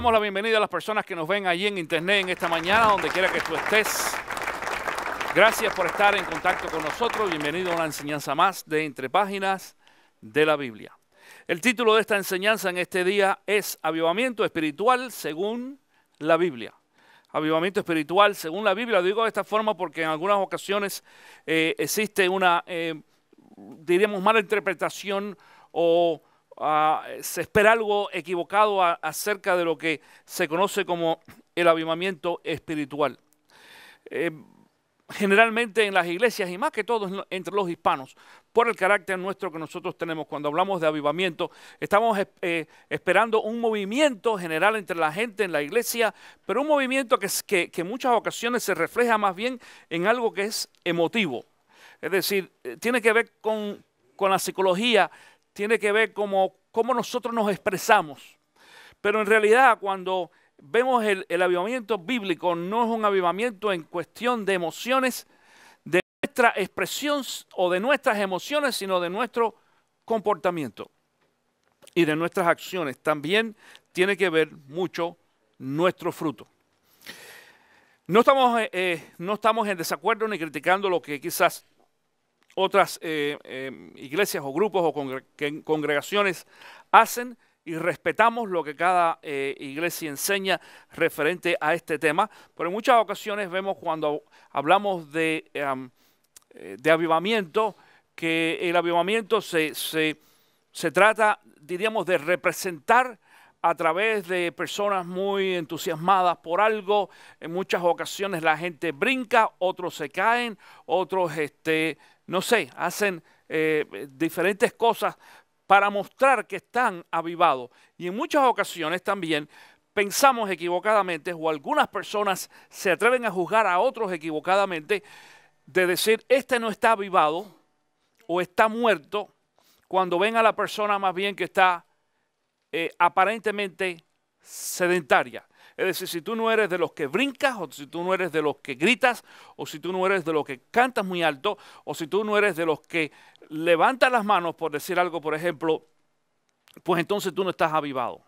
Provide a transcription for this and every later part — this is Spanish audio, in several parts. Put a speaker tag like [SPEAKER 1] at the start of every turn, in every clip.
[SPEAKER 1] Damos la bienvenida a las personas que nos ven allí en internet en esta mañana, donde quiera que tú estés. Gracias por estar en contacto con nosotros. Bienvenido a una enseñanza más de Entre Páginas de la Biblia. El título de esta enseñanza en este día es Avivamiento Espiritual según la Biblia. Avivamiento espiritual según la Biblia. Lo digo de esta forma porque en algunas ocasiones existe una, diríamos, mala interpretación o se espera algo equivocado acerca de lo que se conoce como el avivamiento espiritual. Generalmente en las iglesias y más que todo entre los hispanos, por el carácter nuestro que nosotros tenemos cuando hablamos de avivamiento, estamos esperando un movimiento general entre la gente en la iglesia, pero un movimiento que en muchas ocasiones se refleja más bien en algo que es emotivo. Es decir, tiene que ver con la psicología, tiene que ver cómo nosotros nos expresamos. Pero en realidad cuando vemos el avivamiento bíblico, no es un avivamiento en cuestión de emociones, de nuestra expresión o de nuestras emociones, sino de nuestro comportamiento y de nuestras acciones. También tiene que ver mucho nuestro fruto. No estamos en desacuerdo ni criticando lo que quizás otras iglesias o grupos o congregaciones hacen, y respetamos lo que cada iglesia enseña referente a este tema, pero en muchas ocasiones vemos cuando hablamos de avivamiento, que el avivamiento se trata, diríamos, de representar a través de personas muy entusiasmadas por algo. En muchas ocasiones la gente brinca, otros se caen, otros, no sé, hacen diferentes cosas para mostrar que están avivados. Y en muchas ocasiones también pensamos equivocadamente, o algunas personas se atreven a juzgar a otros equivocadamente, de decir, este no está avivado o está muerto, cuando ven a la persona más bien que está aparentemente sedentaria. Es decir, si tú no eres de los que brincas, o si tú no eres de los que gritas, o si tú no eres de los que cantas muy alto, o si tú no eres de los que levantas las manos, por decir algo, por ejemplo, pues entonces tú no estás avivado.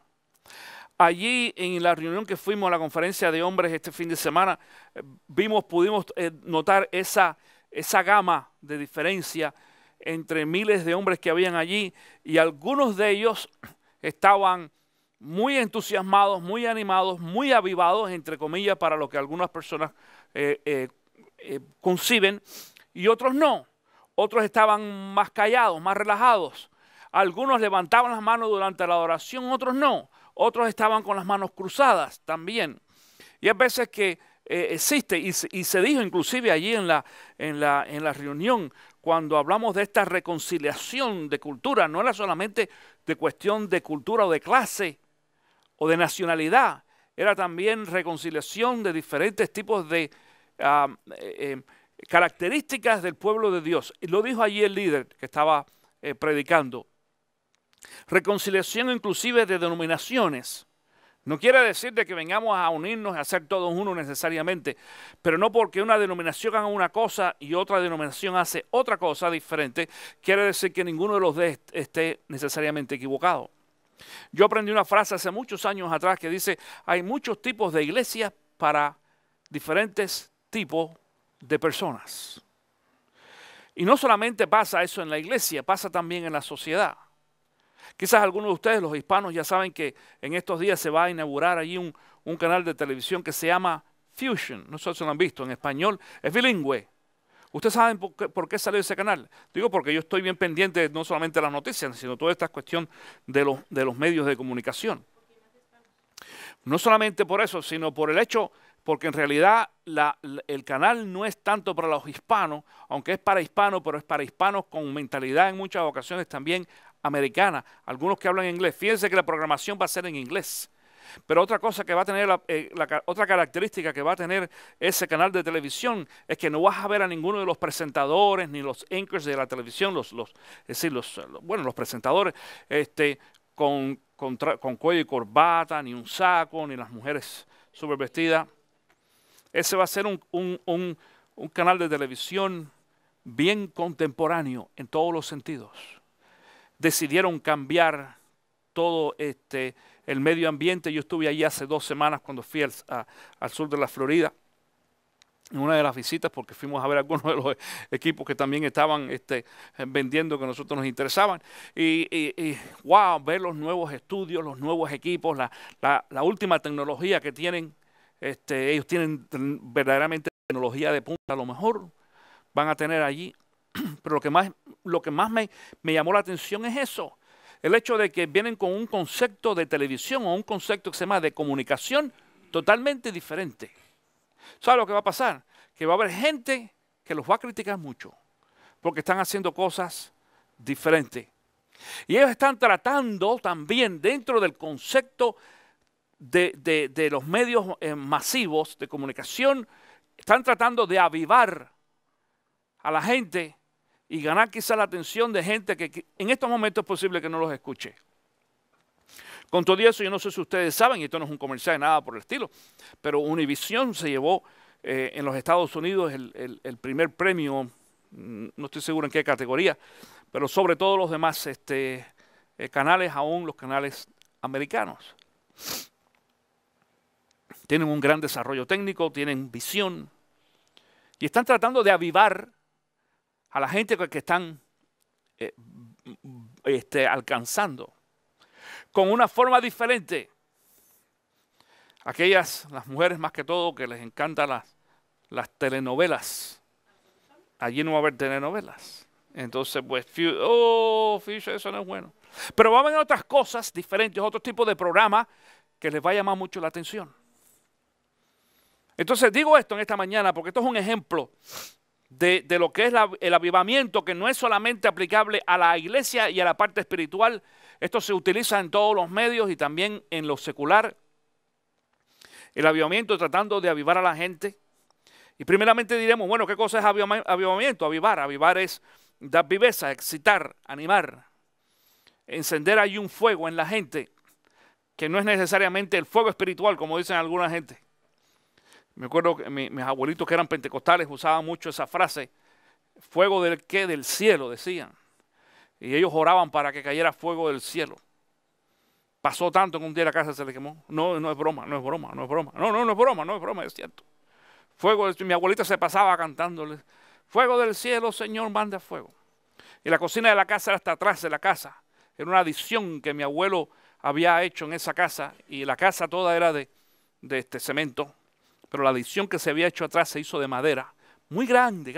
[SPEAKER 1] Allí en la reunión que fuimos a la conferencia de hombres este fin de semana, pudimos notar esa gama de diferencia entre miles de hombres que habían allí, y algunos de ellos estaban muy entusiasmados, muy animados, muy avivados, entre comillas, para lo que algunas personas conciben, y otros no. Otros estaban más callados, más relajados. Algunos levantaban las manos durante la oración, otros no. Otros estaban con las manos cruzadas también. Y hay veces que existe, y se dijo inclusive allí en la reunión, cuando hablamos de esta reconciliación de cultura, no era solamente de cuestión de cultura o de clase o de nacionalidad, era también reconciliación de diferentes tipos de características del pueblo de Dios. Y lo dijo allí el líder que estaba predicando. Reconciliación inclusive de denominaciones. No quiere decir de que vengamos a unirnos, a ser todos uno necesariamente, pero no porque una denominación haga una cosa y otra denominación hace otra cosa diferente, quiere decir que ninguno de los dos esté necesariamente equivocado. Yo aprendí una frase hace muchos años atrás que dice, hay muchos tipos de iglesias para diferentes tipos de personas. Y no solamente pasa eso en la iglesia, pasa también en la sociedad. Quizás algunos de ustedes, los hispanos, ya saben que en estos días se va a inaugurar allí un canal de televisión que se llama Fusion. No sé si lo han visto en español, es bilingüe. ¿Ustedes saben por qué salió ese canal? Digo porque yo estoy bien pendiente no solamente de las noticias, sino toda esta cuestión de los medios de comunicación. No solamente por eso, sino por el hecho, porque en realidad el canal no es tanto para los hispanos, aunque es para hispanos, pero es para hispanos con mentalidad en muchas ocasiones también americana. Algunos que hablan inglés. Fíjense que la programación va a ser en inglés. Pero otra cosa que va a tener, otra característica que va a tener ese canal de televisión es que no vas a ver a ninguno de los presentadores ni los anchors de la televisión, los presentadores con cuello y corbata, ni un saco, ni las mujeres súper vestidas. Ese va a ser un canal de televisión bien contemporáneo en todos los sentidos. Decidieron cambiar todo el medio ambiente. Yo estuve allí hace 2 semanas cuando fui al sur de la Florida, en una de las visitas, porque fuimos a ver algunos de los equipos que también estaban vendiendo, que a nosotros nos interesaban. Y wow, ver los nuevos estudios, los nuevos equipos, la última tecnología que tienen. Ellos tienen verdaderamente tecnología de punta, a lo mejor van a tener allí. Pero lo que más me llamó la atención es eso. El hecho de que vienen con un concepto de televisión o un concepto que se llama de comunicación totalmente diferente. ¿Sabe lo que va a pasar? Que va a haber gente que los va a criticar mucho porque están haciendo cosas diferentes. Y ellos están tratando también dentro del concepto de los medios masivos de comunicación, están tratando de avivar a la gente y ganar quizá la atención de gente que en estos momentos es posible que no los escuche. Con todo eso, yo no sé si ustedes saben, y esto no es un comercial, nada por el estilo, pero Univision se llevó en los Estados Unidos el primer premio, no estoy seguro en qué categoría, pero sobre todos los demás canales, aún los canales americanos. Tienen un gran desarrollo técnico, tienen visión, y están tratando de avivar a la gente que están alcanzando con una forma diferente. Las mujeres más que todo que les encantan las telenovelas. Allí no va a haber telenovelas. Entonces, pues, eso no es bueno. Pero va a haber otras cosas diferentes, otro tipo de programa que les va a llamar mucho la atención. Entonces, digo esto en esta mañana porque esto es un ejemplo de lo que es el avivamiento, que no es solamente aplicable a la iglesia y a la parte espiritual. Esto se utiliza en todos los medios y también en lo secular. El avivamiento tratando de avivar a la gente. Y primeramente diremos, bueno, ¿qué cosa es avivamiento? Avivar es dar viveza, excitar, animar. Encender ahí un fuego en la gente, que no es necesariamente el fuego espiritual, como dicen alguna gente. Me acuerdo que mis abuelitos que eran pentecostales usaban mucho esa frase, fuego del qué, del cielo, decían. Y ellos oraban para que cayera fuego del cielo. Pasó tanto que un día la casa se le quemó. No, no es broma, no es broma, no es broma. No es broma, no es broma, es cierto. Mi abuelita se pasaba cantándole, fuego del cielo, Señor, manda fuego. Y la cocina de la casa era hasta atrás de la casa. Era una adición que mi abuelo había hecho en esa casa, y la casa toda era de cemento. Pero la adición que se había hecho atrás se hizo de madera, muy grande,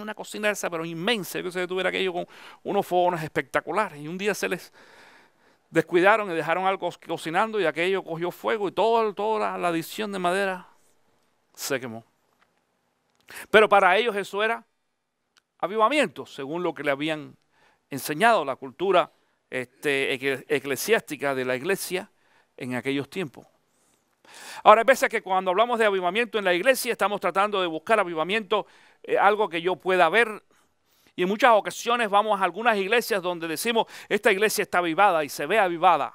[SPEAKER 1] una cocina esa, pero inmensa, que se tuviera aquello con unos fogones espectaculares. Y un día se les descuidaron y dejaron algo cocinando y aquello cogió fuego y toda la adición de madera se quemó. Pero para ellos eso era avivamiento, según lo que le habían enseñado la cultura eclesiástica de la iglesia en aquellos tiempos. Ahora, hay veces que cuando hablamos de avivamiento en la iglesia estamos tratando de buscar avivamiento, algo que yo pueda ver. Y en muchas ocasiones vamos a algunas iglesias donde decimos, esta iglesia está avivada y se ve avivada.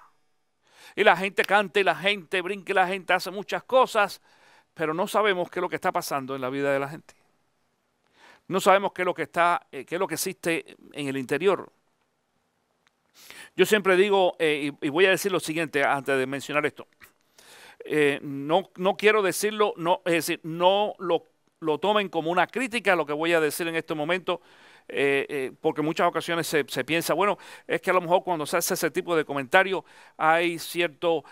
[SPEAKER 1] Y la gente canta y la gente brinca y la gente hace muchas cosas, pero no sabemos qué es lo que está pasando en la vida de la gente. No sabemos qué es lo que existe en el interior. Yo siempre digo, y voy a decir lo siguiente antes de mencionar esto. No quiero decirlo, es decir, no lo tomen como una crítica a lo que voy a decir en este momento, porque en muchas ocasiones se piensa, bueno, es que a lo mejor cuando se hace ese tipo de comentario hay cierto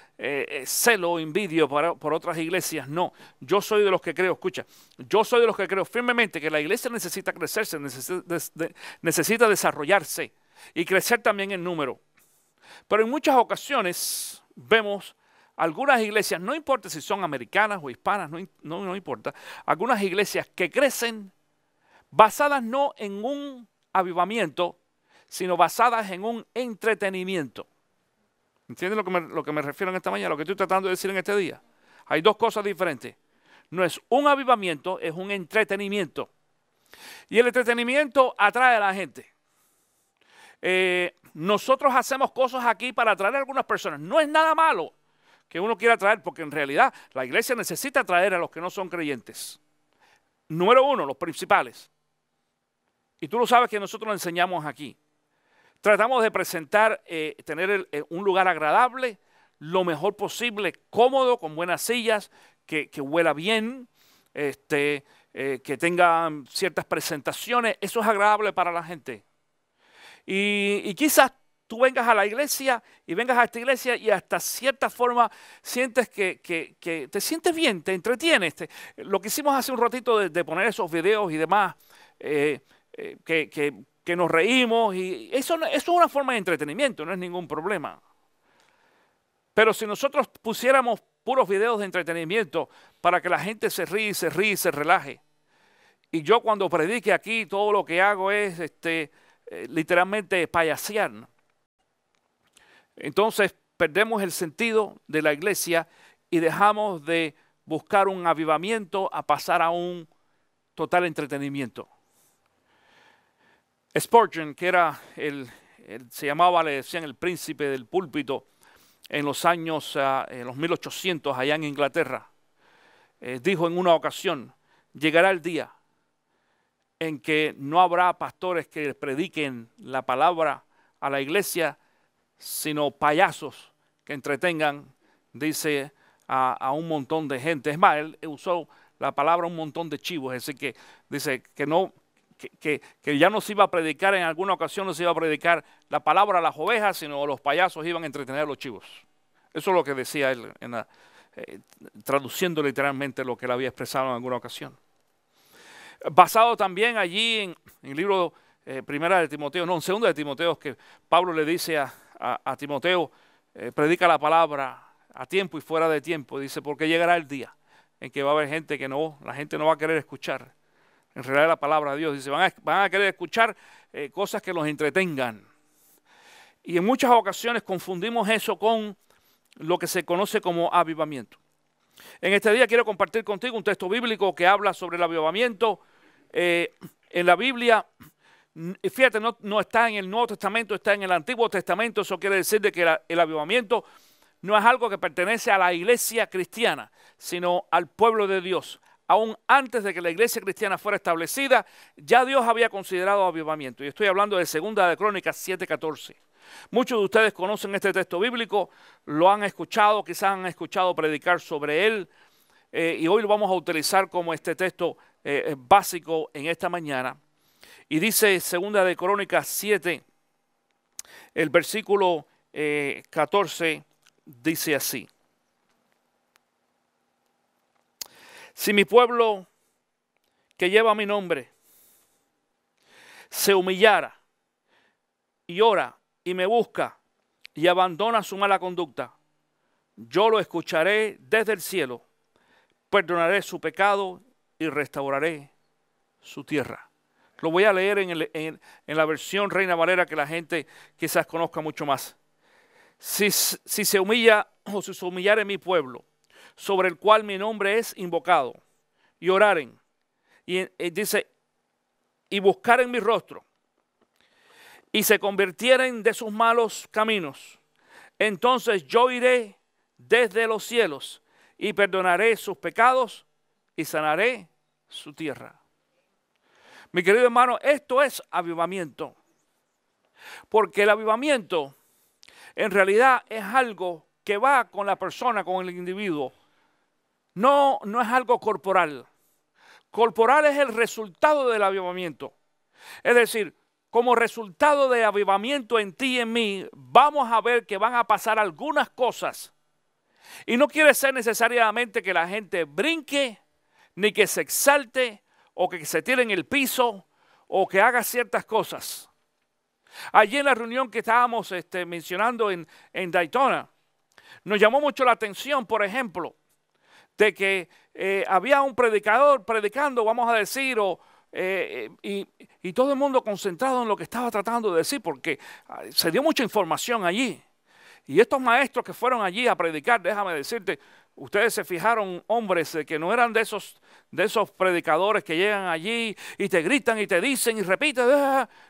[SPEAKER 1] celo o envidia por otras iglesias. No, yo soy de los que creo, escucha, yo soy de los que creo firmemente que la iglesia necesita crecerse, necesita desarrollarse y crecer también en número. Pero en muchas ocasiones vemos algunas iglesias, no importa si son americanas o hispanas, no importa, algunas iglesias que crecen basadas no en un avivamiento, sino basadas en un entretenimiento. ¿Entienden lo que me refiero en esta mañana, lo que estoy tratando de decir en este día? Hay dos cosas diferentes. No es un avivamiento, es un entretenimiento. Y el entretenimiento atrae a la gente. Nosotros hacemos cosas aquí para atraer a algunas personas. No es nada malo que uno quiera atraer, porque en realidad la iglesia necesita atraer a los que no son creyentes. Número uno, los principales. Y tú lo sabes que nosotros lo enseñamos aquí. Tratamos de presentar, tener un lugar agradable, lo mejor posible, cómodo, con buenas sillas, que huela bien, que tenga ciertas presentaciones. Eso es agradable para la gente. Y quizás tú vengas a la iglesia y vengas a esta iglesia y hasta cierta forma sientes que te sientes bien, te entretienes. Lo que hicimos hace un ratito de poner esos videos y demás, que nos reímos, y eso es una forma de entretenimiento, no es ningún problema. Pero si nosotros pusiéramos puros videos de entretenimiento para que la gente se ríe y se relaje, y yo cuando predique aquí todo lo que hago es literalmente payasear, entonces perdemos el sentido de la iglesia y dejamos de buscar un avivamiento a pasar a un total entretenimiento. Spurgeon, que era se llamaba, le decían el príncipe del púlpito en los años, en los 1800 allá en Inglaterra, dijo en una ocasión: llegará el día en que no habrá pastores que prediquen la palabra a la iglesia, sino payasos que entretengan, dice, a un montón de gente. Es más, él usó la palabra un montón de chivos, es decir, que dice que ya no se iba a predicar, en alguna ocasión no se iba a predicar la palabra a las ovejas, sino los payasos iban a entretener a los chivos. Eso es lo que decía él, traduciendo literalmente lo que él había expresado en alguna ocasión. Basado también allí en el libro Primera de Timoteo, no, en Segunda de Timoteo, que Pablo le dice a Timoteo, predica la palabra a tiempo y fuera de tiempo. Dice, porque llegará el día en que va a haber gente que la gente no va a querer escuchar en realidad la palabra de Dios. Dice, van a querer escuchar cosas que los entretengan. Y en muchas ocasiones confundimos eso con lo que se conoce como avivamiento. En este día quiero compartir contigo un texto bíblico que habla sobre el avivamiento. En la Biblia, fíjate, no está en el Nuevo Testamento, está en el Antiguo Testamento. Eso quiere decir de que el avivamiento no es algo que pertenece a la iglesia cristiana, sino al pueblo de Dios. Aún antes de que la iglesia cristiana fuera establecida, ya Dios había considerado avivamiento. Y estoy hablando de Segunda de Crónicas 7:14. Muchos de ustedes conocen este texto bíblico, lo han escuchado, quizás han escuchado predicar sobre él, y hoy lo vamos a utilizar como este texto básico en esta mañana. Y dice Segunda de Crónicas 7, el versículo 14, dice así: si mi pueblo que lleva mi nombre se humillara y ora y me busca y abandona su mala conducta, yo lo escucharé desde el cielo, perdonaré su pecado y restauraré su tierra. Lo voy a leer en la versión Reina Valera, que la gente quizás conozca mucho más. Si se humilla o si se humillare mi pueblo, sobre el cual mi nombre es invocado, y oraren, y dice, y buscaren mi rostro, y se convirtieren de sus malos caminos, entonces yo iré desde los cielos, y perdonaré sus pecados, y sanaré su tierra. Mi querido hermano, esto es avivamiento, porque el avivamiento en realidad es algo que va con la persona, con el individuo. No es algo corporal. Corporal es el resultado del avivamiento. Es decir, como resultado de avivamiento en ti y en mí, vamos a ver que van a pasar algunas cosas. Y no quiere ser necesariamente que la gente brinque, ni que se exalte, o que se tire en el piso, o que haga ciertas cosas. Allí en la reunión que estábamos mencionando en Daytona, nos llamó mucho la atención, por ejemplo, de que había un predicador predicando, vamos a decir, y todo el mundo concentrado en lo que estaba tratando de decir, porque se dio mucha información allí. Y estos maestros que fueron allí a predicar, déjame decirte, ustedes se fijaron, hombres, que no eran de esos predicadores que llegan allí y te gritan y te dicen y repiten.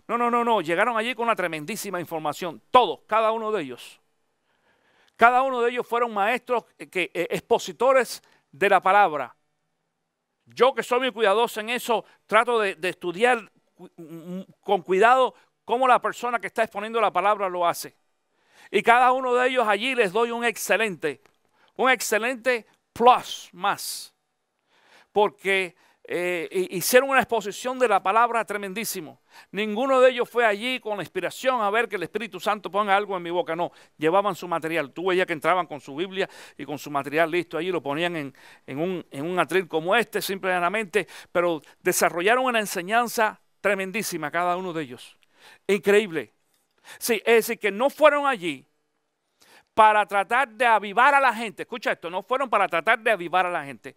[SPEAKER 1] No, llegaron allí con una tremendísima información, todos, cada uno de ellos. Cada uno de ellos fueron maestros, expositores de la palabra. Yo, que soy muy cuidadoso en eso, trato de estudiar con cuidado cómo la persona que está exponiendo la palabra lo hace. Y cada uno de ellos allí les doy un excelente plus más. Porque hicieron una exposición de la palabra tremendísimo. Ninguno de ellos fue allí con la inspiración a ver que el Espíritu Santo ponga algo en mi boca. No, llevaban su material. Tú veías que entraban con su Biblia y con su material listo allí, lo ponían en un atril como este, simplemente, pero desarrollaron una enseñanza tremendísima cada uno de ellos. Increíble. Sí, es decir, que no fueron allí para tratar de avivar a la gente. Escucha esto, no fueron para tratar de avivar a la gente.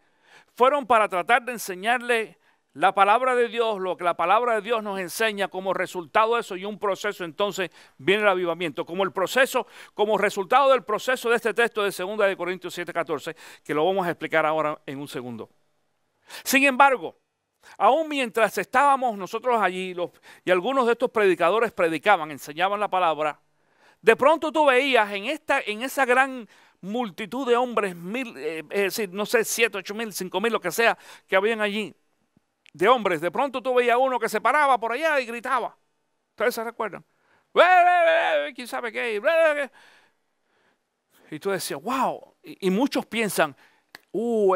[SPEAKER 1] Fueron para tratar de enseñarle la palabra de Dios, lo que la palabra de Dios nos enseña. Como resultado de eso y un proceso, entonces viene el avivamiento. Como resultado del proceso de este texto de 2 de Corintios 7:14, que lo vamos a explicar ahora en un segundo. Sin embargo, aún mientras estábamos nosotros allí y algunos de estos predicadores predicaban, enseñaban la palabra, de pronto tú veías en esa gran multitud de hombres, es decir, no sé, 7, 8 mil, 5 mil, lo que sea, que habían allí, de hombres. De pronto tú veías uno que se paraba por allá y gritaba. ¿Ustedes se recuerdan? ¿Quién sabe qué? Y tú decías, wow. Y muchos piensan,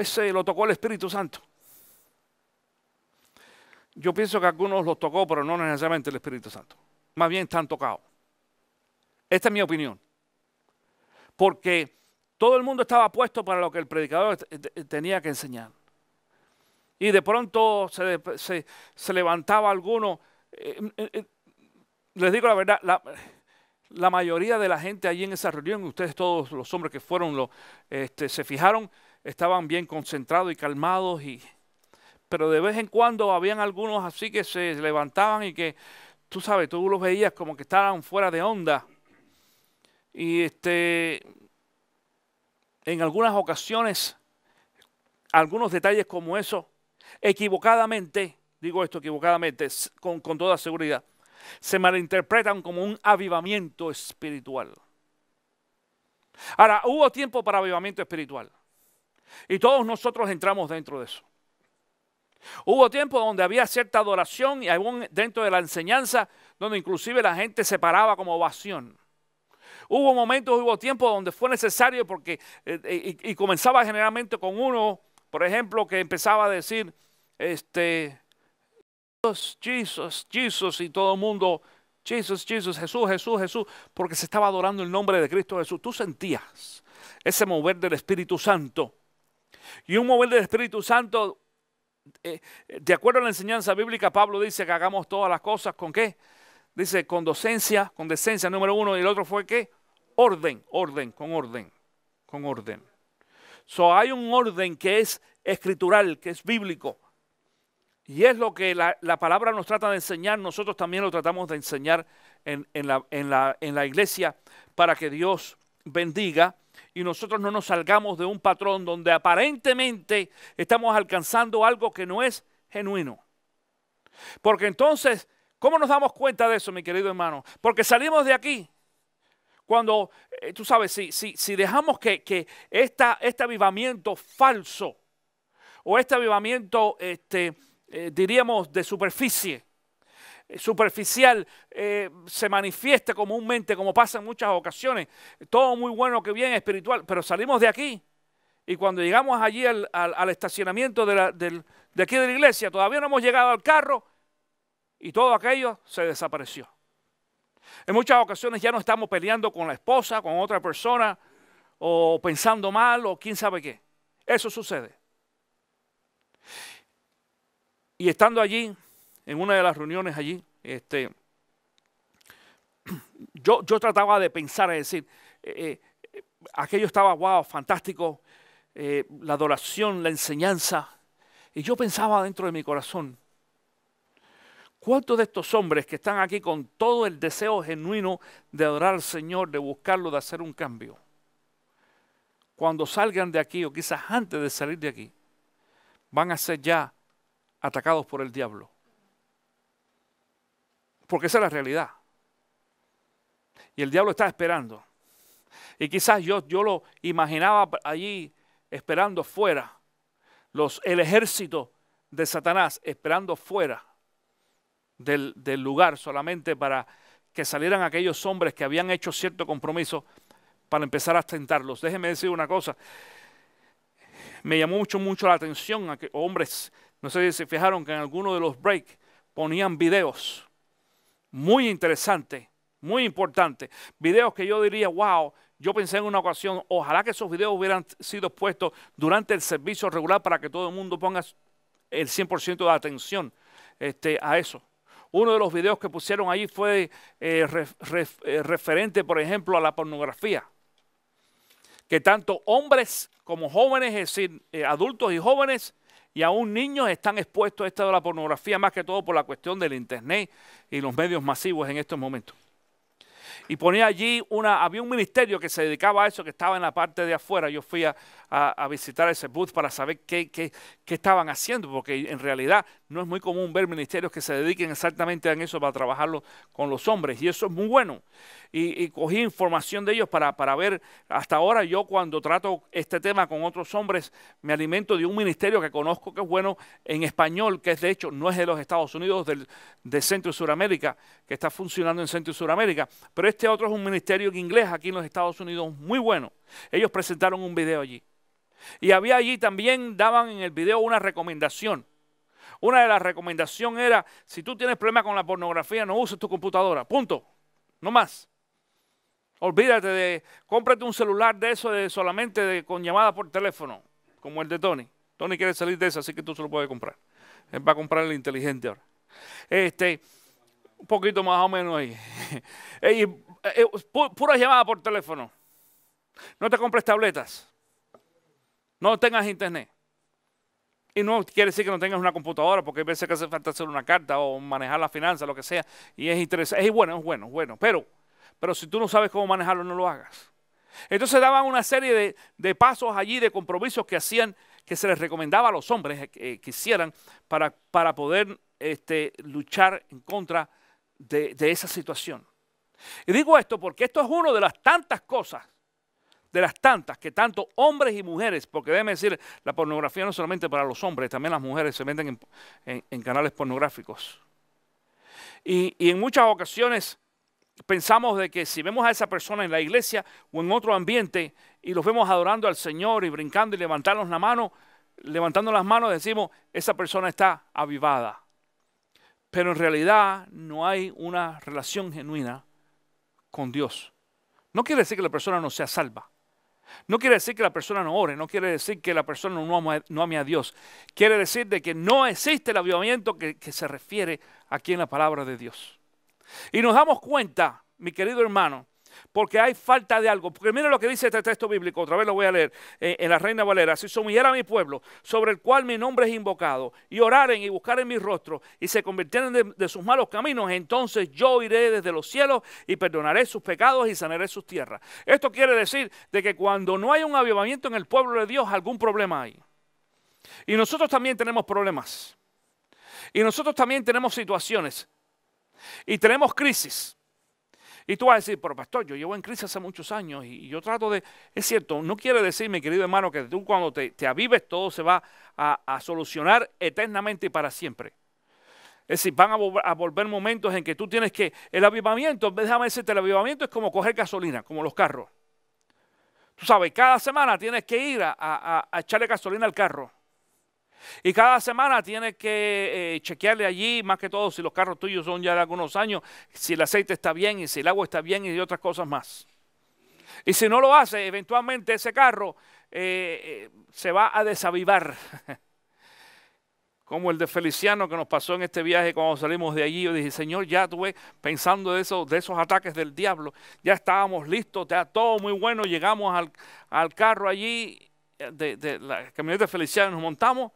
[SPEAKER 1] ese lo tocó el Espíritu Santo. Yo pienso que algunos los tocó, pero no necesariamente el Espíritu Santo. Más bien están tocados. Esta es mi opinión. Porque todo el mundo estaba puesto para lo que el predicador tenía que enseñar. Y de pronto se levantaba alguno. Les digo la verdad, la mayoría de la gente allí en esa reunión, ustedes todos los hombres que fueron, se fijaron, estaban bien concentrados y calmados. Pero de vez en cuando habían algunos así que se levantaban y que, tú sabes, tú los veías como que estaban fuera de onda. Y en algunas ocasiones, algunos detalles como eso, equivocadamente, digo esto equivocadamente, con toda seguridad, se malinterpretan como un avivamiento espiritual. Ahora, hubo tiempo para avivamiento espiritual. Y todos nosotros entramos dentro de eso. Hubo tiempo donde había cierta adoración y aún dentro de la enseñanza, donde inclusive la gente se paraba como ovación. Hubo momentos, hubo tiempos donde fue necesario porque y comenzaba generalmente con uno, por ejemplo, que empezaba a decir, Jesus, Jesus, y todo el mundo, Jesus, Jesus, Jesús, Jesús, Jesús, porque se estaba adorando el nombre de Cristo Jesús. Tú sentías ese mover del Espíritu Santo. Y un mover del Espíritu Santo, de acuerdo a la enseñanza bíblica, Pablo dice que hagamos todas las cosas ¿con qué? Dice con decencia, número 1, y el otro fue ¿qué? Orden. So, hay un orden que es escritural, que es bíblico. Y es lo que la palabra nos trata de enseñar. Nosotros también lo tratamos de enseñar en la iglesia para que Dios bendiga y nosotros no nos salgamos de un patrón donde aparentemente estamos alcanzando algo que no es genuino. Porque entonces, ¿cómo nos damos cuenta de eso, mi querido hermano? Porque salimos de aquí. Cuando, tú sabes, si dejamos que este avivamiento falso o este avivamiento, diríamos, de superficial, se manifieste comúnmente, como pasa en muchas ocasiones, todo muy bueno, que bien espiritual, pero salimos de aquí y cuando llegamos allí al estacionamiento de aquí de la iglesia, todavía no hemos llegado al carro y todo aquello se desapareció. En muchas ocasiones ya no estamos peleando con la esposa, con otra persona, o pensando mal, o quién sabe qué. Eso sucede. Y estando allí, en una de las reuniones allí, yo trataba de pensar, es decir, aquello estaba, wow, fantástico, la adoración, la enseñanza. Y yo pensaba dentro de mi corazón, ¿cuántos de estos hombres que están aquí con todo el deseo genuino de adorar al Señor, de buscarlo, de hacer un cambio, cuando salgan de aquí o quizás antes de salir de aquí, van a ser ya atacados por el diablo? Porque esa es la realidad. Y el diablo está esperando. Y quizás yo lo imaginaba allí esperando fuera, el ejército de Satanás esperando fuera del lugar solamente para que salieran aquellos hombres que habían hecho cierto compromiso para empezar a tentarlos. Déjenme decir una cosa. Me llamó mucho la atención a que hombres, no sé si se fijaron que en alguno de los breaks ponían videos muy interesantes, muy importantes. Videos que yo diría, wow, yo pensé en una ocasión, ojalá que esos videos hubieran sido puestos durante el servicio regular para que todo el mundo ponga el 100% de atención a eso. Uno de los videos que pusieron allí fue referente, por ejemplo, a la pornografía. Que tanto hombres como jóvenes, es decir, adultos y jóvenes, y aún niños están expuestos a esto de la pornografía, más que todo por la cuestión del internet y los medios masivos en estos momentos. Y ponía allí, había un ministerio que se dedicaba a eso, que estaba en la parte de afuera. Yo fui a visitar ese booth para saber qué estaban haciendo, porque en realidad no es muy común ver ministerios que se dediquen exactamente a eso para trabajarlo con los hombres, y eso es muy bueno. Y cogí información de ellos para ver. Hasta ahora yo, cuando trato este tema con otros hombres, me alimento de un ministerio que conozco que es bueno en español, que es de hecho no es de los Estados Unidos, de Centro y Suramérica, que está funcionando en Centro y Suramérica, pero este otro es un ministerio en inglés aquí en los Estados Unidos muy bueno. Ellos presentaron un video allí. Y había allí también, daban en el video una recomendación. Una de las recomendaciones era, si tú tienes problemas con la pornografía, no uses tu computadora, punto, no más. Olvídate cómprate un celular de eso solamente con llamada por teléfono, como el de Tony. Tony quiere salir de eso, así que tú se lo puedes comprar. Él va a comprar el inteligente ahora. Un poquito más o menos ahí. Pura llamada por teléfono. No te compres tabletas. No tengas internet. Y no quiere decir que no tengas una computadora, porque hay veces que hace falta hacer una carta o manejar las finanzas, lo que sea. Y es interesante. Es bueno. Pero si tú no sabes cómo manejarlo, no lo hagas. Entonces daban una serie de pasos allí, de compromisos que hacían, que se les recomendaba a los hombres que hicieran para poder luchar en contra de esa situación. Y digo esto porque esto es una de las tantas cosas, que tanto hombres y mujeres, porque déjeme decir, la pornografía no es solamente para los hombres, también las mujeres se venden en canales pornográficos. Y en muchas ocasiones pensamos de que si vemos a esa persona en la iglesia o en otro ambiente y los vemos adorando al Señor y brincando y levantando las manos, decimos, esa persona está avivada. Pero en realidad no hay una relación genuina con Dios. No quiere decir que la persona no sea salva. No quiere decir que la persona no ore. No quiere decir que la persona no ame a Dios. Quiere decir de que no existe el avivamiento que se refiere aquí en la palabra de Dios. Y nos damos cuenta, mi querido hermano, porque hay falta de algo. Porque mire lo que dice este texto bíblico, otra vez lo voy a leer en la Reina Valera. Si se humillara mi pueblo, sobre el cual mi nombre es invocado, y oraren y buscaren mi rostro, y se convirtieran de sus malos caminos, entonces yo iré desde los cielos y perdonaré sus pecados y sanaré sus tierras. Esto quiere decir de que cuando no hay un avivamiento en el pueblo de Dios, algún problema hay. Y nosotros también tenemos problemas. Y nosotros también tenemos situaciones. Y tenemos crisis. Y tú vas a decir, pero pastor, yo llevo en crisis hace muchos años y yo trato de... Es cierto, no quiere decir, mi querido hermano, que tú cuando te avives todo se va a solucionar eternamente y para siempre. Es decir, van a volver momentos en que tú tienes que... El avivamiento, déjame decirte, el avivamiento es como coger gasolina, como los carros. Tú sabes, cada semana tienes que ir a echarle gasolina al carro. Y cada semana tienes que chequearle allí, más que todo si los carros tuyos son ya de algunos años, si el aceite está bien y si el agua está bien y otras cosas más. Y si no lo hace, eventualmente ese carro se va a desavivar. Como el de Feliciano que nos pasó en este viaje cuando salimos de allí. Yo dije, Señor, ya tuve pensando de esos ataques del diablo. Ya estábamos listos, ya todo muy bueno. Llegamos al carro allí, de la camioneta de Feliciano, nos montamos.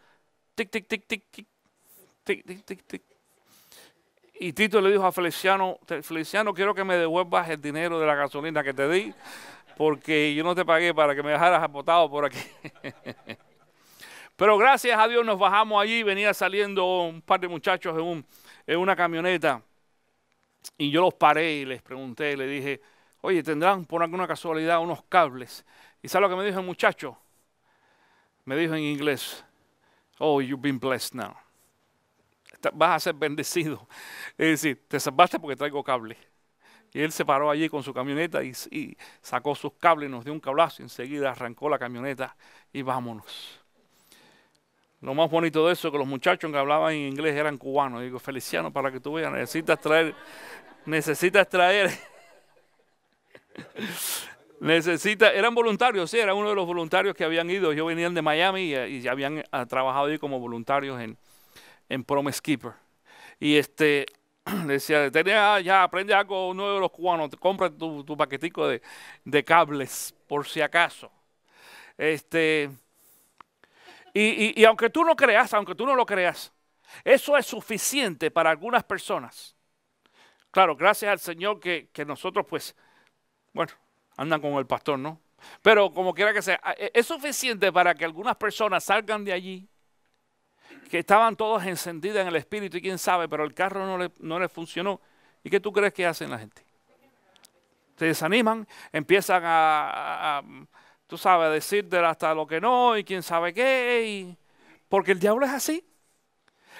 [SPEAKER 1] Tic, tic, tic, tic, tic, tic, tic, tic, tic. Y Tito le dijo a Feliciano, Feliciano, quiero que me devuelvas el dinero de la gasolina que te di, porque yo no te pagué para que me dejaras apotado por aquí. Pero gracias a Dios nos bajamos allí, venía saliendo un par de muchachos en una camioneta, y yo los paré y les pregunté, le dije, oye, ¿tendrán por alguna casualidad unos cables? ¿Y sabes lo que me dijo el muchacho? Me dijo en inglés, oh, you've been blessed now. Vas a ser bendecido. Es decir, te salvaste porque traigo cable. Y él se paró allí con su camioneta y sacó sus cables y nos dio un cablazo. Y enseguida arrancó la camioneta y vámonos. Lo más bonito de eso es que los muchachos que hablaban en inglés eran cubanos. Digo, Feliciano, para que tú veas, necesitas traer, eran voluntarios, sí, era uno de los voluntarios que habían ido. Ellos venían de Miami y habían trabajado ahí como voluntarios en Promise Keeper. Y decía, ya aprende algo nuevo de los cubanos, compra tu paquetico de cables, por si acaso. Y aunque tú no lo creas, eso es suficiente para algunas personas. Claro, gracias al Señor que nosotros, pues, bueno, andan con el pastor, ¿no? Pero como quiera que sea, es suficiente para que algunas personas salgan de allí, que estaban todas encendidas en el espíritu y quién sabe, pero el carro no le funcionó. ¿Y qué tú crees que hacen la gente? Se desaniman, empiezan tú sabes, a decirte hasta lo que no y quién sabe qué, porque el diablo es así.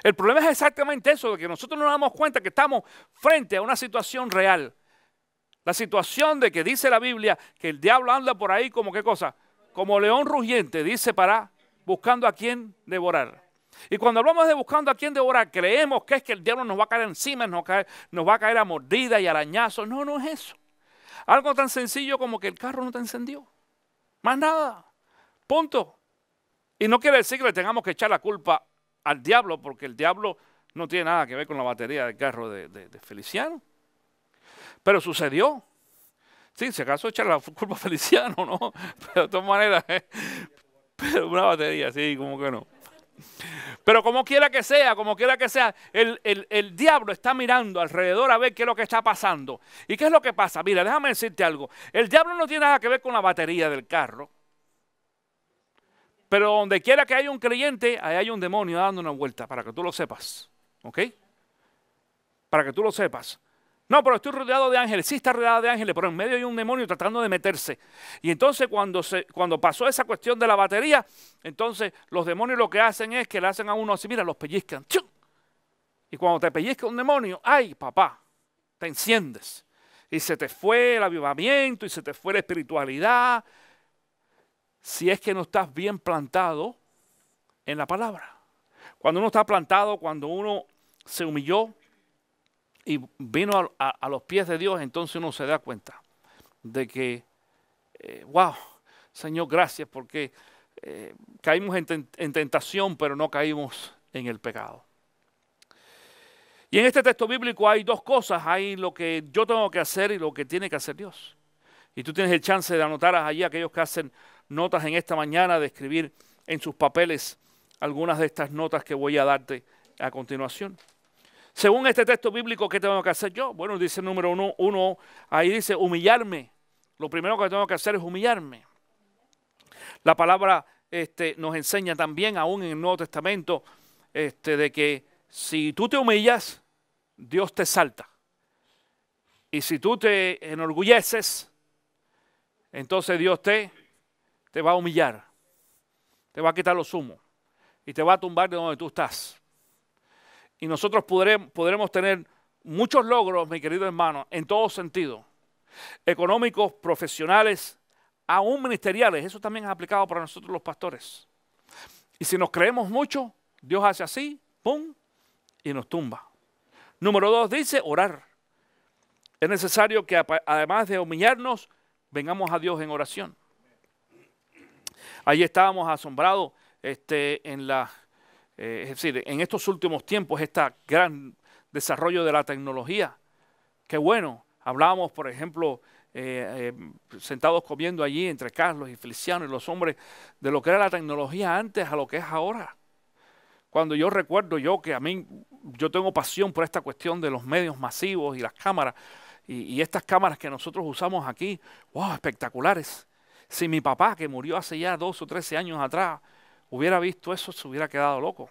[SPEAKER 1] El problema es exactamente eso, de que nosotros no nos damos cuenta que estamos frente a una situación real. La situación de que dice la Biblia que el diablo anda por ahí como qué cosa, como león rugiente, dice, buscando a quien devorar. Y cuando hablamos de buscando a quien devorar, creemos que es que el diablo nos va a caer encima, nos va a caer a mordidas y arañazos. No, no es eso. Algo tan sencillo como que el carro no te encendió. Más nada. Punto. Y no quiere decir que le tengamos que echar la culpa al diablo, porque el diablo no tiene nada que ver con la batería del carro de Feliciano. Pero sucedió. Sí, si acaso echar la culpa a Feliciano, ¿no? Pero de todas maneras, pero una batería, sí, como que no. Pero como quiera que sea, el diablo está mirando alrededor a ver qué es lo que está pasando. ¿Y qué es lo que pasa? Mira, déjame decirte algo. El diablo no tiene nada que ver con la batería del carro. Pero donde quiera que haya un creyente, ahí hay un demonio dando una vuelta, para que tú lo sepas. ¿Ok? Para que tú lo sepas. No, pero estoy rodeado de ángeles. Sí, está rodeado de ángeles, pero en medio hay un demonio tratando de meterse. Y entonces cuando pasó esa cuestión de la batería, entonces los demonios lo que hacen es que le hacen a uno así, mira, los pellizcan. ¡Chum! Y cuando te pellizca un demonio, ¡ay, papá! Te enciendes. Y se te fue el avivamiento y se te fue la espiritualidad. Si es que no estás bien plantado en la palabra. Cuando uno está plantado, cuando uno se humilló y vino a los pies de Dios, entonces uno se da cuenta de que, wow, Señor, gracias, porque caímos en tentación, pero no caímos en el pecado. Y en este texto bíblico hay dos cosas, hay lo que yo tengo que hacer y lo que tiene que hacer Dios. Y tú tienes el chance de anotar allí aquellos que hacen notas en esta mañana, de escribir en sus papeles algunas de estas notas que voy a darte a continuación. Según este texto bíblico, ¿qué tengo que hacer yo? Bueno, dice el número uno, ahí dice humillarme. Lo primero que tengo que hacer es humillarme. La palabra nos enseña también, aún en el Nuevo Testamento, de que si tú te humillas, Dios te exalta. Y si tú te enorgulleces, entonces Dios te va a humillar. Te va a quitar los humos. Y te va a tumbar de donde tú estás. Y nosotros podremos tener muchos logros, mi querido hermano, en todo sentido. Económicos, profesionales, aún ministeriales. Eso también es aplicado para nosotros los pastores. Y si nos creemos mucho, Dios hace así, pum, y nos tumba. Número 2 dice orar. Es necesario que además de humillarnos, vengamos a Dios en oración. Allí estábamos asombrados es decir, en estos últimos tiempos, este gran desarrollo de la tecnología. Qué bueno. Hablábamos, por ejemplo, sentados comiendo allí entre Carlos y Feliciano y los hombres, de lo que era la tecnología antes a lo que es ahora. Cuando yo recuerdo yo tengo pasión por esta cuestión de los medios masivos y las cámaras, y estas cámaras que nosotros usamos aquí, wow, espectaculares. Si mi papá, que murió hace ya 12 o 13 años atrás, hubiera visto eso, se hubiera quedado loco.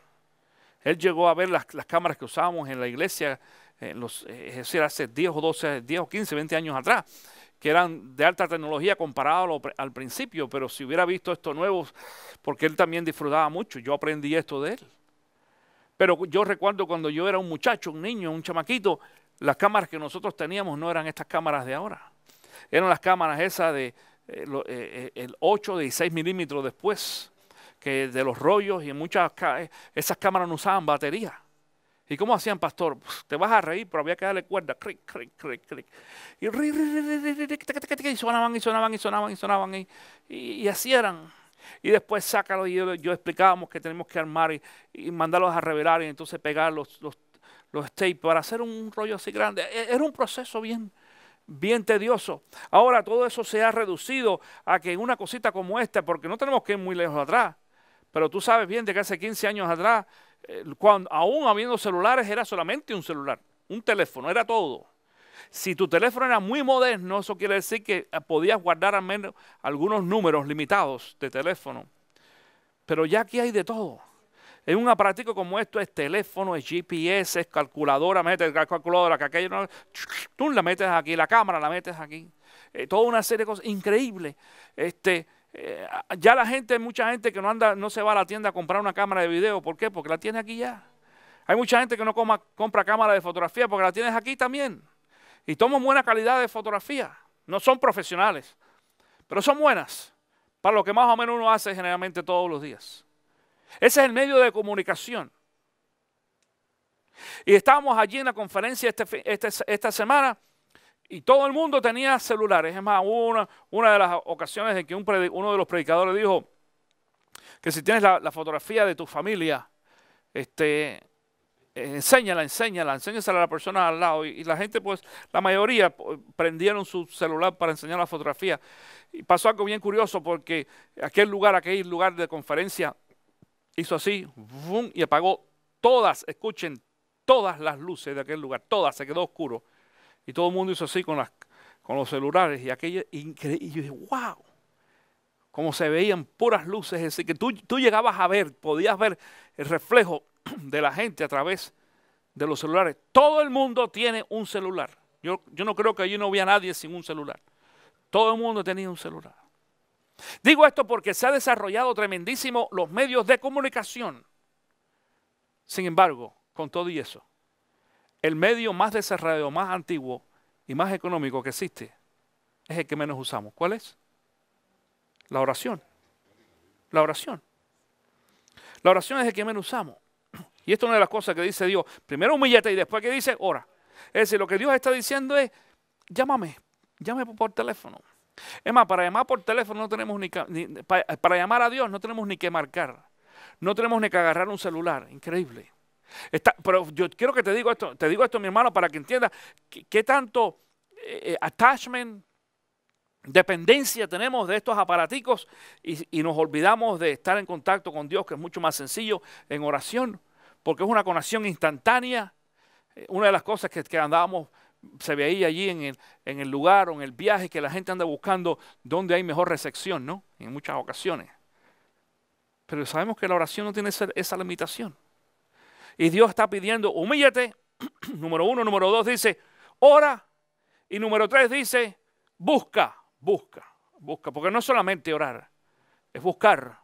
[SPEAKER 1] Él llegó a ver las cámaras que usábamos en la iglesia, es decir, hace 10 o 15, 20 años atrás, que eran de alta tecnología comparado al principio, pero si hubiera visto estos nuevos, porque él también disfrutaba mucho, yo aprendí esto de él. Pero yo recuerdo cuando yo era un muchacho, un niño, un chamaquito, Las cámaras que nosotros teníamos no eran estas cámaras de ahora. Eran las cámaras esas de el 8, 16 milímetros después, que de los rollos, y esas cámaras no usaban batería. ¿Y cómo hacían, pastor? Te vas a reír, pero había que darle cuerda. Cric, cric, cric, cric. Y sonaban, y sonaban, y sonaban, y sonaban. Y así eran. Y después sácalo, y yo explicábamos que tenemos que armar y mandarlos a revelar, y entonces pegar los tapes para hacer un rollo así grande. Era un proceso bien tedioso. Ahora todo eso se ha reducido a que una cosita como esta, porque no tenemos que ir muy lejos atrás, pero tú sabes bien de que hace 15 años atrás, cuando aún habiendo celulares, era solamente un celular, un teléfono, era todo. Si tu teléfono era muy moderno, eso quiere decir que podías guardar al menos algunos números limitados de teléfono. Pero ya aquí hay de todo. En un aparatico como esto es teléfono, es GPS, es calculadora, metes la calculadora, que aquello no, tú la metes aquí, la cámara la metes aquí. Toda una serie de cosas increíbles. Ya mucha gente que no se va a la tienda a comprar una cámara de video. ¿Por qué? Porque la tiene aquí ya. Hay mucha gente que no compra cámara de fotografía porque la tienes aquí también. Y toman buena calidad de fotografía. No son profesionales, pero son buenas para lo que más o menos uno hace generalmente todos los días. Ese es el medio de comunicación. Y estábamos allí en la conferencia esta semana y todo el mundo tenía celulares. Es más, hubo una de las ocasiones en que uno de los predicadores dijo que si tienes la fotografía de tu familia, enséñasela a la persona al lado. Y la gente, pues, la mayoría prendieron su celular para enseñar la fotografía. Y pasó algo bien curioso porque aquel lugar de conferencia hizo así, boom, y apagó escuchen, todas las luces de aquel lugar, todas, se quedó oscuro. Y todo el mundo hizo así con los celulares, y aquello increíble. Y yo dije, wow, como se veían puras luces, es decir, que tú llegabas a ver, podías ver el reflejo de la gente a través de los celulares. Todo el mundo tiene un celular. Yo no creo que allí no había nadie sin un celular. Todo el mundo tenía un celular. Digo esto porque se ha desarrollado tremendísimo los medios de comunicación. Sin embargo, con todo y eso, el medio más desarrollado, más antiguo y más económico que existe es el que menos usamos. ¿Cuál es? La oración. La oración. La oración es el que menos usamos. Y esto es una de las cosas que dice Dios. Primero humíllate y después que dice, ora. Es decir, lo que Dios está diciendo es, llámame por teléfono. Es más, para llamar por teléfono no tenemos para llamar a Dios no tenemos ni que marcar. No tenemos ni que agarrar un celular. Increíble. Pero yo quiero que te digo esto, mi hermano, para que entiendas qué tanto attachment, dependencia tenemos de estos aparaticos y nos olvidamos de estar en contacto con Dios, que es mucho más sencillo en oración, porque es una conexión instantánea. Una de las cosas que andábamos, se veía allí en el lugar o en el viaje, que la gente anda buscando dónde hay mejor recepción, ¿no? En muchas ocasiones. Pero sabemos que la oración no tiene esa limitación. Y Dios está pidiendo, humíllate, número 1, número 2 dice, ora, y número 3 dice, busca, porque no es solamente orar, es buscar.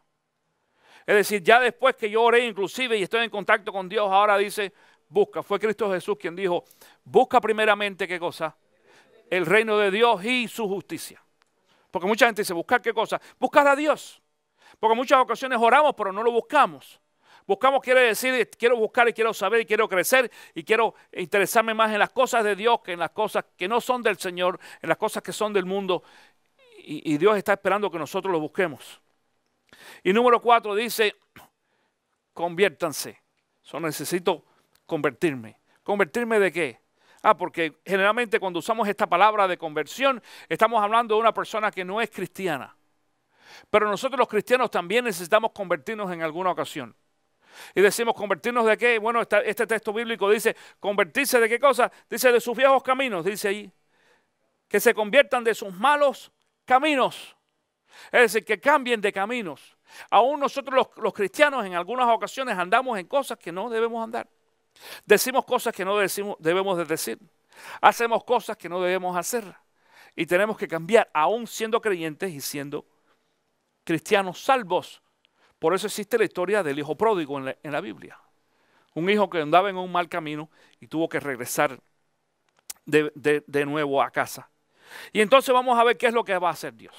[SPEAKER 1] Es decir, ya después que yo oré inclusive y estoy en contacto con Dios, ahora dice, busca. Fue Cristo Jesús quien dijo, busca primeramente, ¿qué cosa? El reino de Dios y su justicia. Porque mucha gente dice, ¿buscar qué cosa? Buscar a Dios. Porque en muchas ocasiones oramos, pero no lo buscamos. Buscamos quiere decir, quiero buscar y quiero saber y quiero crecer y quiero interesarme más en las cosas de Dios que en las cosas que no son del Señor, en las cosas que son del mundo. Y Dios está esperando que nosotros lo busquemos. Y número 4 dice, conviértanse. Necesito convertirme. ¿Convertirme de qué? Porque generalmente cuando usamos esta palabra de conversión, estamos hablando de una persona que no es cristiana. Pero nosotros los cristianos también necesitamos convertirnos en alguna ocasión. Y decimos, ¿convertirnos de qué? Bueno, este texto bíblico dice, ¿convertirse de qué cosa? Dice, de sus viejos caminos, dice ahí. Que se conviertan de sus malos caminos. Es decir, que cambien de caminos. Aún nosotros los cristianos en algunas ocasiones andamos en cosas que no debemos andar. Decimos cosas que no debemos de decir. Hacemos cosas que no debemos hacer. Y tenemos que cambiar, aún siendo creyentes y siendo cristianos salvos. Por eso existe la historia del hijo pródigo en la Biblia. Un hijo que andaba en un mal camino y tuvo que regresar de nuevo a casa. Y entonces vamos a ver qué es lo que va a hacer Dios.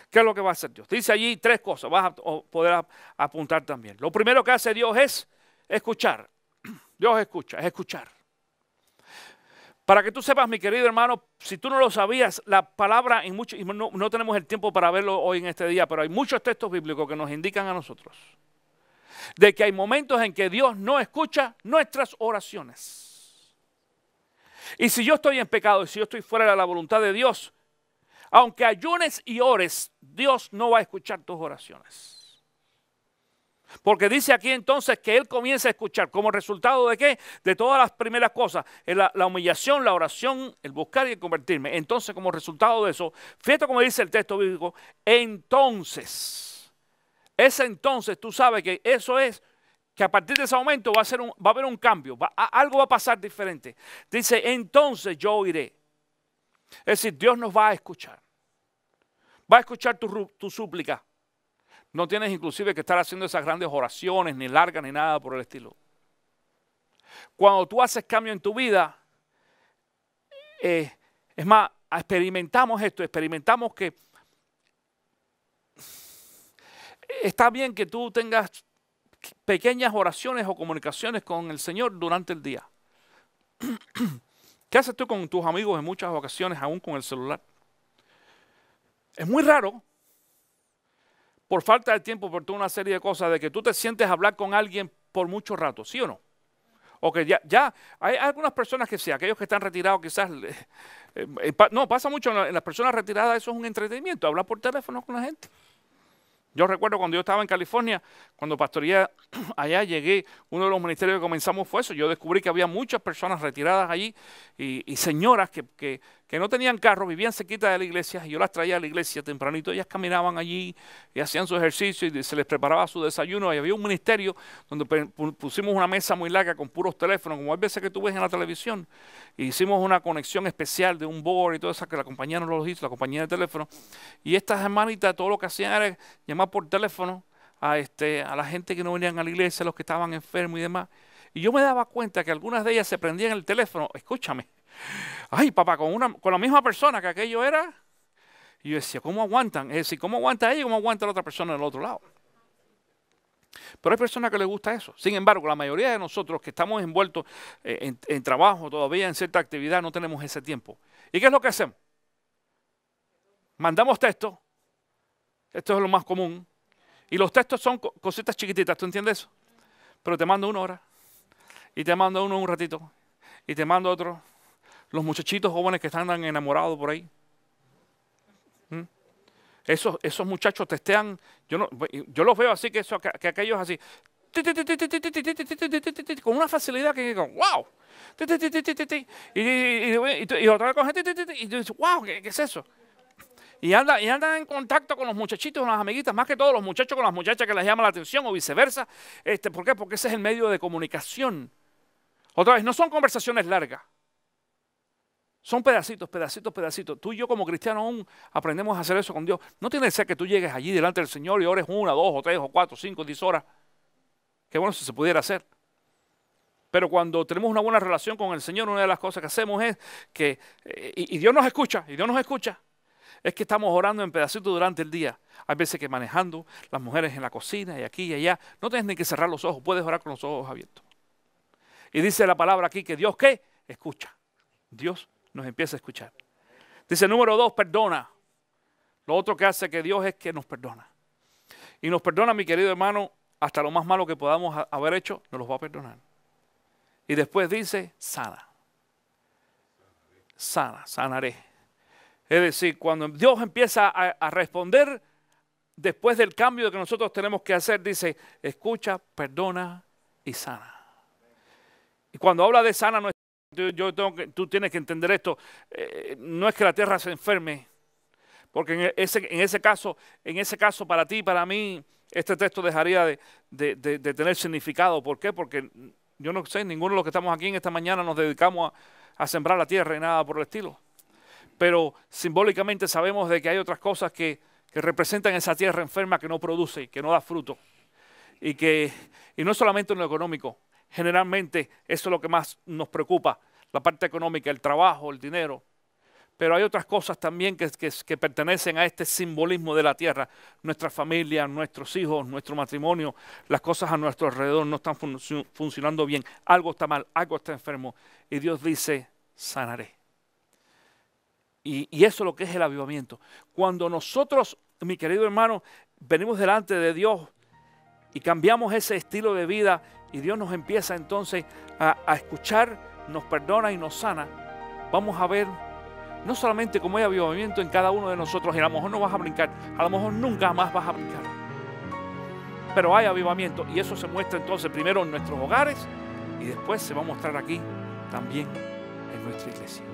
[SPEAKER 1] ¿Qué es lo que va a hacer Dios? Dice allí tres cosas, vas a poder apuntar también. Lo primero que hace Dios es escuchar. Dios escucha, es escuchar. Para que tú sepas, mi querido hermano, si tú no lo sabías, la palabra en muchos, y no tenemos el tiempo para verlo hoy en este día, pero hay muchos textos bíblicos que nos indican a nosotros de que hay momentos en que Dios no escucha nuestras oraciones. Y si yo estoy en pecado y si yo estoy fuera de la voluntad de Dios, aunque ayunes y ores, Dios no va a escuchar tus oraciones. Porque dice aquí entonces que Él comienza a escuchar. ¿Como resultado de qué? De todas las primeras cosas. La humillación, la oración, el buscar y el convertirme. Entonces, como resultado de eso, fíjate como dice el texto bíblico, entonces, ese entonces, tú sabes que eso es, que a partir de ese momento va a haber un cambio, algo va a pasar diferente. Dice, entonces yo oiré. Es decir, Dios nos va a escuchar. Va a escuchar tu súplica. No tienes inclusive que estar haciendo esas grandes oraciones, ni largas, ni nada por el estilo. Cuando tú haces cambio en tu vida, es más, experimentamos esto, experimentamos que está bien que tú tengas pequeñas oraciones o comunicaciones con el Señor durante el día. ¿Qué haces tú con tus amigos en muchas ocasiones, aún con el celular? Es muy raro, por falta de tiempo, por toda una serie de cosas, de que tú te sientes a hablar con alguien por mucho rato, ¿sí o no? O que ya hay algunas personas que sí, aquellos que están retirados quizás, no, pasa mucho en las personas retiradas, eso es un entretenimiento, hablar por teléfono con la gente. Yo recuerdo cuando yo estaba en California, cuando pastoreé allá, llegué, uno de los ministerios que comenzamos fue eso. Yo descubrí que había muchas personas retiradas allí y señoras que no tenían carro, vivían cerquita de la iglesia, y yo las traía a la iglesia tempranito. Ellas caminaban allí y hacían su ejercicio y se les preparaba su desayuno. Y había un ministerio donde pusimos una mesa muy larga con puros teléfonos, como hay veces que tú ves en la televisión. Y hicimos una conexión especial de un board y todo eso que la compañía nos lo hizo, la compañía de teléfono. Y estas hermanitas todo lo que hacían era llamar por teléfono a la gente que no venían a la iglesia, los que estaban enfermos y demás. Y yo me daba cuenta que algunas de ellas se prendían el teléfono, escúchame, ay papá, con la misma persona que aquello era. Y yo decía, ¿cómo aguantan? Es decir, ¿cómo aguanta ella y cómo aguanta la otra persona del otro lado? Pero hay personas que les gusta eso. Sin embargo, la mayoría de nosotros que estamos envueltos en trabajo todavía, en cierta actividad, no tenemos ese tiempo. ¿Y qué es lo que hacemos? Mandamos textos. Esto es lo más común. Y los textos son cositas chiquititas, ¿tú entiendes eso? Pero te mando una hora. Y te mando uno un ratito. Y te mando otro. Los muchachitos jóvenes que están enamorados por ahí. Esos muchachos testean. Yo los veo así, que aquellos así. Con una facilidad que digo, wow. Y otra vez con gente. Y tú dices, wow, ¿qué es eso? Y andan en contacto con los muchachitos, con las amiguitas, más que todos los muchachos con las muchachas que les llama la atención o viceversa. ¿Por qué? Porque ese es el medio de comunicación. Otra vez, no son conversaciones largas. Son pedacitos, pedacitos, pedacitos. Tú y yo como cristianos aún aprendemos a hacer eso con Dios. No tiene que ser que tú llegues allí delante del Señor y ores 1, 2, o 3, o 4, 5, 10 horas. Qué bueno si se pudiera hacer. Pero cuando tenemos una buena relación con el Señor, una de las cosas que hacemos es que, y Dios nos escucha, es que estamos orando en pedacitos durante el día. Hay veces que manejando, las mujeres en la cocina y aquí y allá, no tienes ni que cerrar los ojos, puedes orar con los ojos abiertos. Y dice la palabra aquí que Dios, ¿qué? Escucha. Dios nos empieza a escuchar. Dice número 2, perdona. Lo otro que hace que Dios es que nos perdona. Y nos perdona, mi querido hermano, hasta lo más malo que podamos haber hecho, nos los va a perdonar. Y después dice, sana. Sana, sanaré. Es decir, cuando Dios empieza a responder, después del cambio que nosotros tenemos que hacer, dice, escucha, perdona y sana. Y cuando habla de sana, no es, tú tienes que entender esto, no es que la tierra se enferme, porque en ese caso para ti y para mí, este texto dejaría de tener significado. ¿Por qué? Porque yo no sé, ninguno de los que estamos aquí en esta mañana nos dedicamos a sembrar la tierra y nada por el estilo. Pero simbólicamente sabemos de que hay otras cosas que representan esa tierra enferma que no produce, que no da fruto. Y no solamente en lo económico, generalmente eso es lo que más nos preocupa, la parte económica, el trabajo, el dinero. Pero hay otras cosas también que pertenecen a este simbolismo de la tierra. Nuestra familia, nuestros hijos, nuestro matrimonio, las cosas a nuestro alrededor no están funcionando bien. Algo está mal, algo está enfermo. Y Dios dice, sanaré. Y eso es lo que es el avivamiento. Cuando nosotros, mi querido hermano, venimos delante de Dios y cambiamos ese estilo de vida y Dios nos empieza entonces a escuchar, nos perdona y nos sana, vamos a ver no solamente cómo hay avivamiento en cada uno de nosotros, y a lo mejor no vas a brincar, a lo mejor nunca más vas a brincar, pero hay avivamiento y eso se muestra entonces primero en nuestros hogares y después se va a mostrar aquí también en nuestra iglesia.